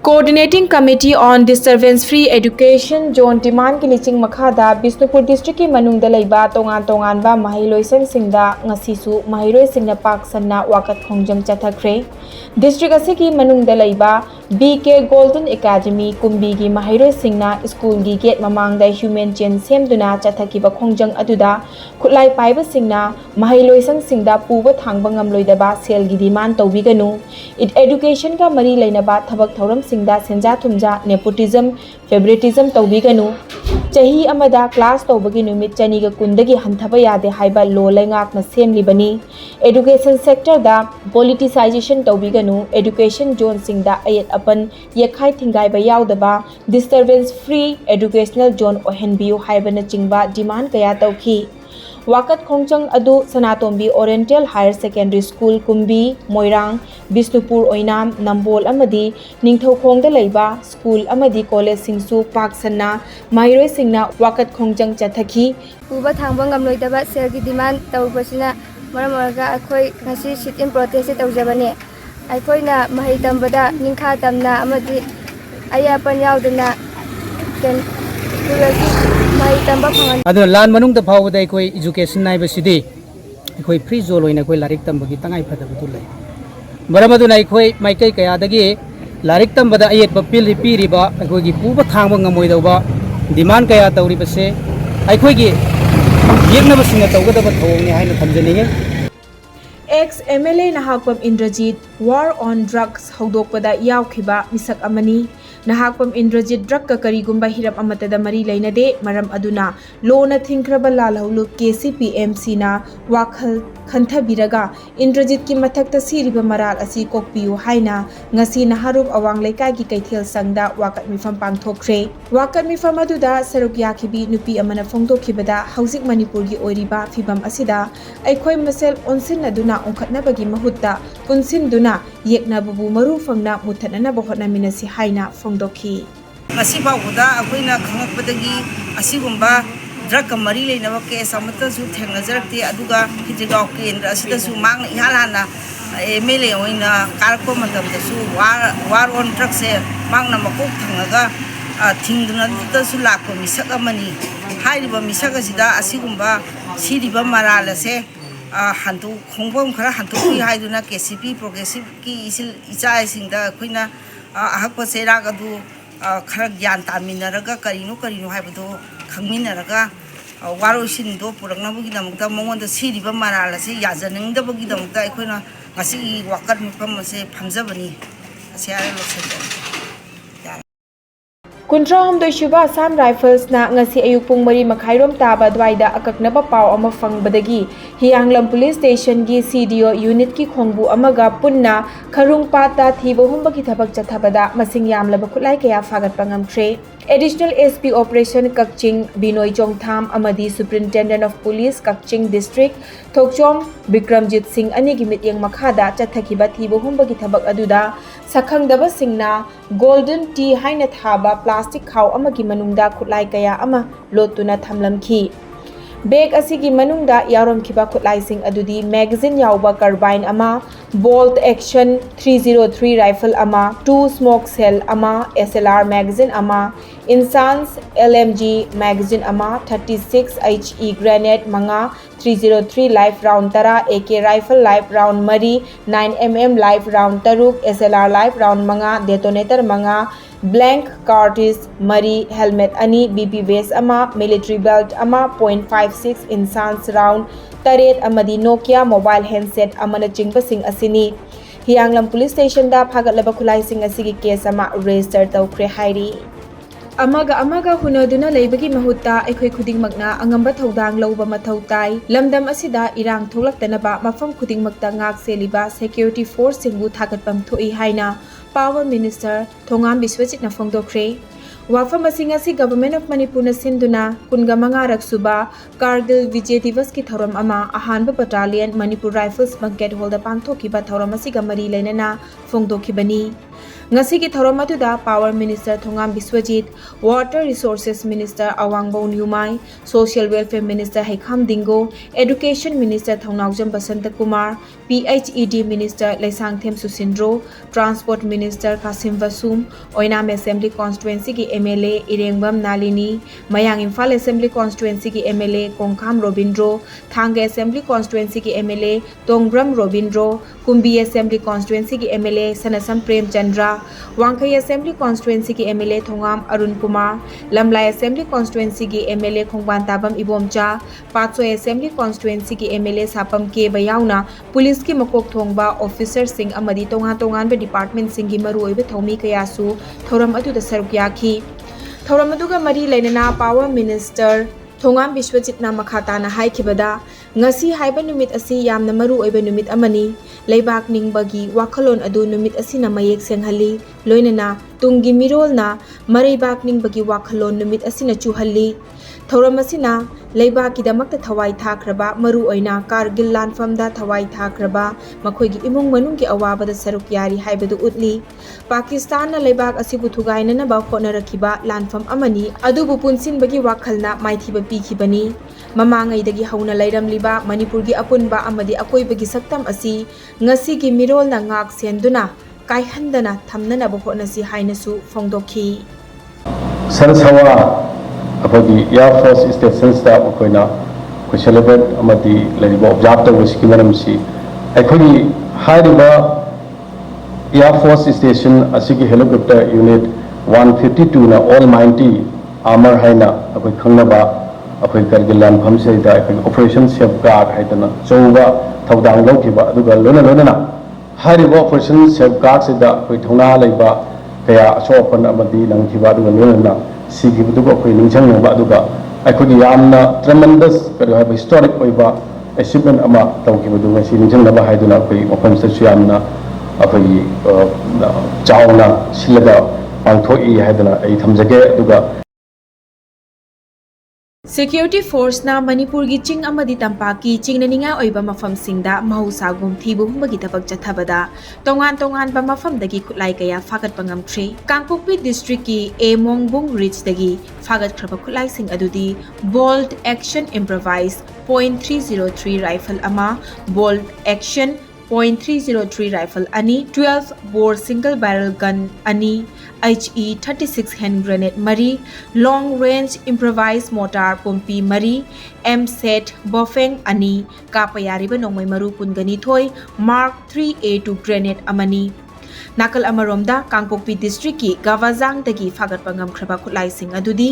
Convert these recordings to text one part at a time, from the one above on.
Coordinating Committee on Disturbance-Free Education Zone Demand ki liching makhada Bisnupur District ki manungda laiba tongan ba mahiloisang singda ngasisu mahiloi singna pak sanna wakat khongjang chathakre. District asiki manungda laiba BK Golden Academy kumbi gi mahiloi singna school gi gate mamangda human chain semduna chathakiba khongjang aduda khutlai paiba singna mahiloisang singda puba thangba ngamloidaba sel gi demand tawbiganu. It education ka mari lainaba thabak thoram singda senja thumja nepotism favoritism tawbiganu chahi amada class tawbagi numit chani ga kundagi hanthaba yade haiba lo laingak na semlibani education sector da politicization tawbiganu education zone singda ayat apan yekhai thingai ba yaudaba disturbance free educational zone ohenbiu haiba na chingba demand kaya tawki Wakat Khongchang adu Sanatombi Oriental Higher Secondary School Kumbi Moirang Bisnupur Oinam Nambol amadi Ningthaukhongda laiba school amadi college singsu pak sanna mairoi singna Wakat Khongchang chathaki uba thangba ngamloidaba selgi demand tawbasina maramaraga akhoi ngasi sit in protest tawjabane aikoina mahai tambada ningkha tamna amadi ayapan yaudana ken अदो लान मनुंग the फाव दai koi education nai basidi koi free zone loina koi larik tam bagi tangai phada bu lai maram adu nai koi mai kai kaya dagi larik tam bada ayet ba pil pi ri ba koi gi pu ba thang ba ngamoi da ba demand kaya tawri base ai koi gi yekna ba singa tawga da ba thong ni haina thamjani nge ex MLA Nahakpam Indrajit war on drugs haudokpada yaukhiba misak amani Nahakpam Indrajit drug ka karigumba hirap amatada mari lainade maram aduna lona thinkraba lalhulu KCPMC na wakhal khanthabiraga Indrajit ki mathakta siriba maral asi kokpiu haina ngasi naharup awang laikai ki kaithel sangda wakat mifam pangthokre wakat mifam aduda sarukya khibi nupi amana phongdokhibada haujik Manipur gi oiriba fibam asida aikhoi masel onsin aduna ongkhatnabagi mahutta punsin-duna yeknababu maru fangna muthanana bahotna minasi haina phongdokhi ngasi bawuda akoina khangakpadagi asigumba drug kamari leinaba case amata su thengnajarakti aduga hijigaw kendra asida su mang ihalana MLA oina karko matamda su war on drug se mangna makok thangaga thingduna ta su lakko misak amani hairiba misak asida asigumba siriba marala se hantu khongbom khara hantu ki haiduna KCP progressive ki isil ichai singda khoina ahakpa sera ga du khara gyan taminaraga karino haibado khangminaraga warosin do purangna bugi damukta mongonda siriba marala se yajaningda bugi damukta khoina ngasi wakat mipam se phamjabani asiare lokse Kuntrahom Doishuba Assam Rifles na ngasi ayuk pung mari makhairom taba dwaida akaknaba paw ama fangbadagi Hianglam Police Station gi CDO unit ki khongbu amaga punna kharung pata thibo humba ki thabak chathabada masing yamlaba khulai kaya fagat pangamtre Additional SP Operation Kakching Binoy Chongtham amadi Superintendent of Police Kakching District Thokchom Bikramjit Singh ani gi mityang makhada chathakiba thibo humba ki thabak aduda sakhangdaba singna golden tea haina thaba plastic khaw amagi manungda khutlai kaya ama lotuna thamlamkhi bag asigi manungda yaromkhiba khutlai sing adudi magazine yauba carbine ama bolt action 303 rifle ama 2 smoke cell ama SLR magazine ama insans LMG magazine ama 36 HE grenade manga 303 live round tara AK rifle live round mari 9mm live round taruk SLR live round manga detonator manga blank cartridge mari helmet ani BP vest ama military belt ama .56 insans round taret amadi Nokia mobile handset amana chingba sing asini Hianglam Police Station da phagalaba khulai sing asigi case ama register tawkre hairi amaga hunaduna leibagi mahutta ekhoi khudingmakna angamba thodang lawba mathau tai lamdam asida irang tholaktanaba mafam khudingmakta ngak seliba security force singbu thagatpam thoi haina Power Minister Thongam Biswajit na phongdokre wafam asing asi Government of Manipur na sinduna kungamanga raksuba Kargil Vijay Divas ki thoram ama ahanba battalion Manipur Rifles banquet hall da pangthokiba thoram asiga mari lainana phongdokhibani ngasi ki thorom atuda Power Minister Thongam Biswajit, Water Resources Minister Awangbaun Yumai, Social Welfare Minister Haikham Dingo, Education Minister Thongnaujam Basanta Kumar, PHED Minister Laisang Them Susindro, Transport Minister Kasim Vasum, Oinam Assembly Constituency ki MLA Irengbam Nalini, Mayang Imphal Assembly Constituency ki MLA Kongkham Robindro, Thanga Assembly Constituency ki MLA Tongbram Robindro, Kumbi Assembly Constituency ki MLA Sanasam Prem Chandra, Wangkai Assembly Constituency ki MLA Thongam Arun Kumar, Lamlai Assembly Constituency ki MLA Khongban Tabam Ibomcha, Patsoy Assembly Constituency ki MLA Sapam Ke Bayauna, Police ki Makok Thongba Officer Singh Amadi Tongan ba Department Singh gi maru oibe thomi kayasu thoram atu da saruk yakhi thoram adu ga mari lainana Power Minister Thongam Biswajit na makhata na haikibada ngasi haiba numit asi yamna maru oibe numit amani leibak ningbagi wakhalon adu numit asi na mayek senghali loinana tungi mirol na mareibak ningbagi wakhalon numit asi na chuhalli thoram asina leibak ki damak ta thawai thakraba maru oina Kargil lanfam da thawai thakraba makhoi gi imung manung gi awaba da saruk yari haibadu utli Pakistan na leibak asibu thugaina na ba khona rakhiba lanfam amani adubu punsin bagi wakhalna maithiba pikibani mamangai dagi hauna lairamliba Manipur gi apunba amadi akoi bagi saktam asi ngasi gi mirol na ngak senduna kai handana thamnana ba khona si hainasu phongdokhi Sarsawa apagi Air Force Station staff akoina ko celebrate amadi lariba observe to wiski manam si akhoi hariba Air Force Station asigi helicopter unit 152 na Almighty armor haina akoi khangnaba akoi Kargil lan phamse da akoi operation safeguard haidana chouba thaudang lokhiba aduga lona hariba operation safeguard se da akoi thongna leiba kaya asopan amadi langkhiba aduga lona sigi butuga akoi ningchang ba aduga akoi yamna tremendous kadu have historic oiba achievement ama tawkiba duga si ningchang ba haiduna akoi mafam se yamna akoi chauna silaga pangthoi haidana ai thamjage aduga Security Force na Manipur gi ching amadi tampaki chingnaninga oiba mafam singda mahausa gum thibu humbagi tabak chathabada tongan ba mafam dagi khutlai kaya fagat pangam thre Kangpokpi district ki Emongbong Ridge dagi fagat khraba khutlai sing adudi bolt action improvise .303 rifle ama bolt action .303 rifle ani 12 bore single barrel gun ani HE 36 hand grenade mari long range improvised mortar pompi mari M set buffing ani kapayari ba nongmai maru pungani thoi Mark 3A2 grenade amani Nakal amaromda Kangpokpi district ki Gawazang dagi fagat pangam khraba khutlai sing adudi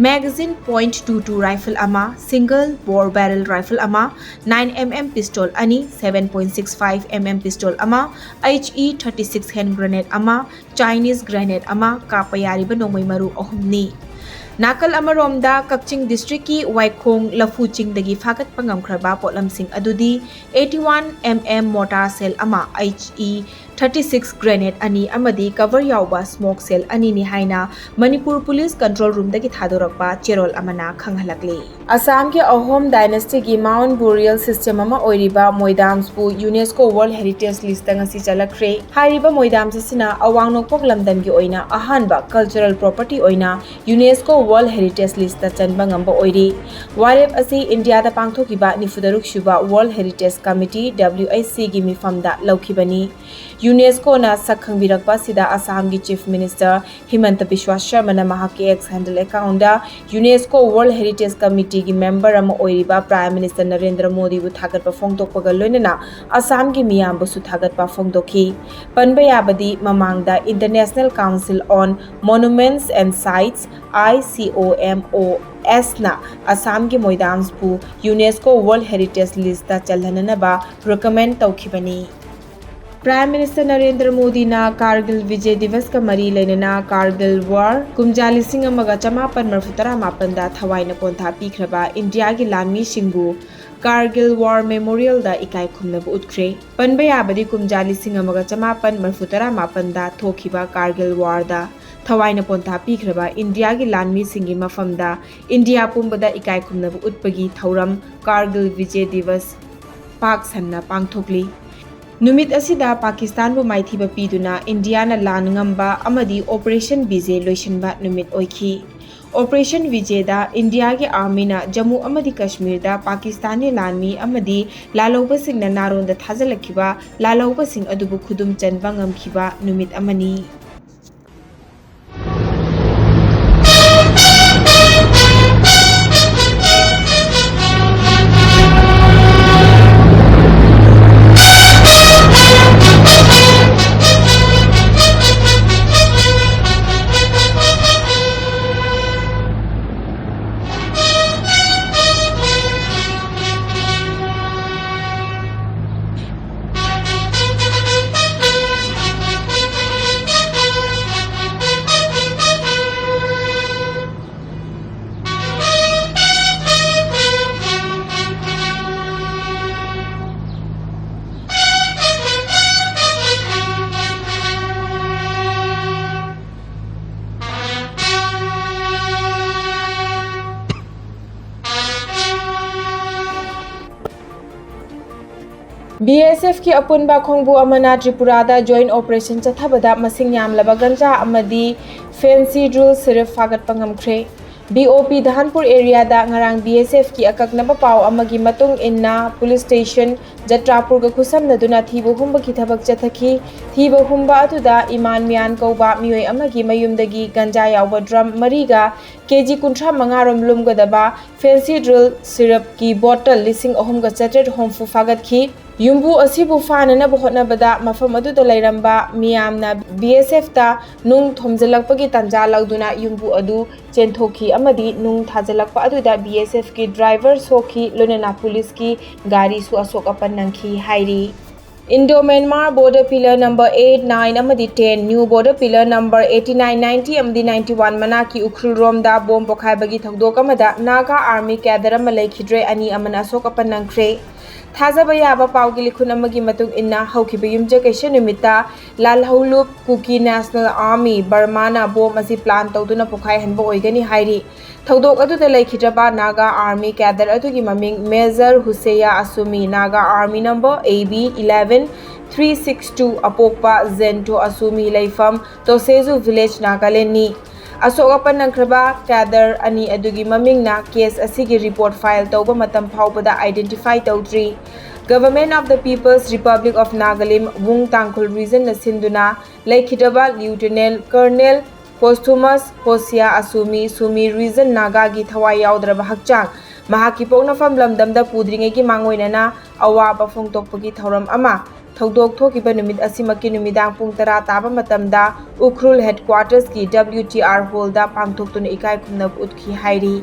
magazine .22 rifle ama single bore barrel rifle ama 9mm pistol ani 7.65 mm pistol ama HE 36 hand grenade ama Chinese grenade ama kapayari ba nongmai maru ahumni Nakal amaromda Kakching district ki Waikhong Lafuching dagi fagat pangam khraba potlam sing adudi 81mm mortar cell ama HE 36 grenade ani amadi cover yauba smoke cell ani ni haina Manipur Police Control Room dagi thadorakpa cherol amana khanghalakle Assam ke Ahom dynasty gi Mount Burial system ama oiriba moidams bu UNESCO World Heritage List ngasi chalakre hariba moidams sina awang nokpok lamdam gi oina ahanba cultural property oina UNESCO World Heritage List ta chanba ngamba oiri warep asi India da pangthokiba nifudaruk shuba World Heritage Committee WHC gi mifamda laukibani UNESCO na sakhang birakpa sida Assam gi Chief Minister Himanta Biswa Sharma na mahaki ex handle account da UNESCO World Heritage Committee gi member ama oiriba Prime Minister Narendra Modi bu thagat pa phongtokpaga loinana Assam gi miyam bu su thagat pa phongdokhi panba yabadi mamangda International Council on Monuments and Sites ICOMOS na Assam gi moidams bu UNESCO World Heritage List ta chalhanana ba recommend tawkhibani Prime Minister Narendra Modi na Kargil Vijay Divas ka mari lainana Kargil War kumjali sing amaga chamapan marfutara mapan da thawai na pontha pikhraba India gi lanmi singbu Kargil War Memorial da ikai khumna bu utkre panbaya badi kumjali sing amaga chamapan marfutara mapan da thokhiba Kargil War da thawai na pontha pikhraba India gi lanmi singi mafam da India pumbada ikai khumna bu utpagi thauram Kargil Vijay Divas pak sanna pangthokli नुमित असिदा Pakistan बु माइथिबा पीदुना India ना लान ngamba amadi operation विजय लोइसनबा नुमित ओइखी operation विजय दा India के army ना जम्मू अमदी कश्मीर दा पाकिस्तानी लानमी अमदी लालौबसिंग ना नारोन दा थाजलखिबा लालौबसिंग अदुबु खुदुम चनबा ngamखिबा नुमित अमनी BSF की अपुनबा खोंगबु अमना त्रिपुरादा joint operation चथाबदा मसिंग यामलबा गंजा अमदी फैंसी ड्रिल सिर्फ फागत पंगमख्रे BOP धानपुर एरिया दा ngarang BSF की अककनबा पाव अमगी मतुंग इन्ना पुलिस स्टेशन जत्रापुर ग खुसमनदुना थीबु हुंबा की थबक चथखी थीबु हुंबा अतुदा इमान मियान कौबा मियोय अमगी मयुमदगी गंजा यावबा ड्रम मरीगा केजी 35 रोम लुमगदबा फैंसी ड्रिल सिरप की बोतल लिसिंग अहम ग चट्रेट होमफु फागतखी युम्बु असिबु फानना बहोतनबदा मफम अदुदा लैरंबा मियामना BSF ता नुंग थोमजलकपगी तंजा लौदुना युम्बु अदु चेंथोखी अमदी नुंग थाजलकपा अदुदा BSF की ड्राइवर सोखी लोनना पुलिस की गाड़ी सु असोक अपन नंखी हाइरी Indo Myanmar border pillar number 8, 9 अमदी 10 न्यू बॉर्डर पिलर नंबर 89, 90 अमदी 91 मना की उखरुल रोमदा बोम पोखाइबगी थौदोक अमदा नागा आर्मी कैडर अम लैखिद्रे अनि अमन असोक अपन नंख्रे थाजब याबा पाउगी लिखुन अमगी मतुंग इन्ना हौखिबा युमजकेशन निमित्ता लालहौलुप कुकी नेशनल आर्मी बर्माना बोम असी प्लान तौदुना पोखाइ हनबा ओइगनी हाइरी थौदोक अदुदा लैखिद्रबा नागा आर्मी कैडर अदुगी ममिंग मेजर हुसैया असुमी नागा आर्मी नंबर AB 11362 अपोकपा जेंटो असुमी लैफम तोसेजु विलेज नागालैंड असोकपन नंख्रबा कैडर अनि अदुगी ममिंगना केस असिगी रिपोर्ट फाइल तौबा मतम फाउबदा आइडेंटिफाई तौद्री government of the peoples republic of Nagaland वुंग तांखुल रीजन न सिंधुना लैखिद्रबा ल्यूटेनेंट कर्नल पोस्थुमस होसिया असुमी सुमी रीजन नागा की थवाई याउद्रबा हकचांग महाकी पोकनफम लमदमदा पुद्रिंगेगी मांगोइनना अवाबा फोंगतोकपगी थौरम अमा थौदोक थोकिबा नुमित असिमकी नुमिदांग पुंग 10 ताबा मतमदा उखरुल हेडक्वार्टर्स की WTR हॉल दा पांगथोक्तुना इकाई खुमनब उतखी हाइरी।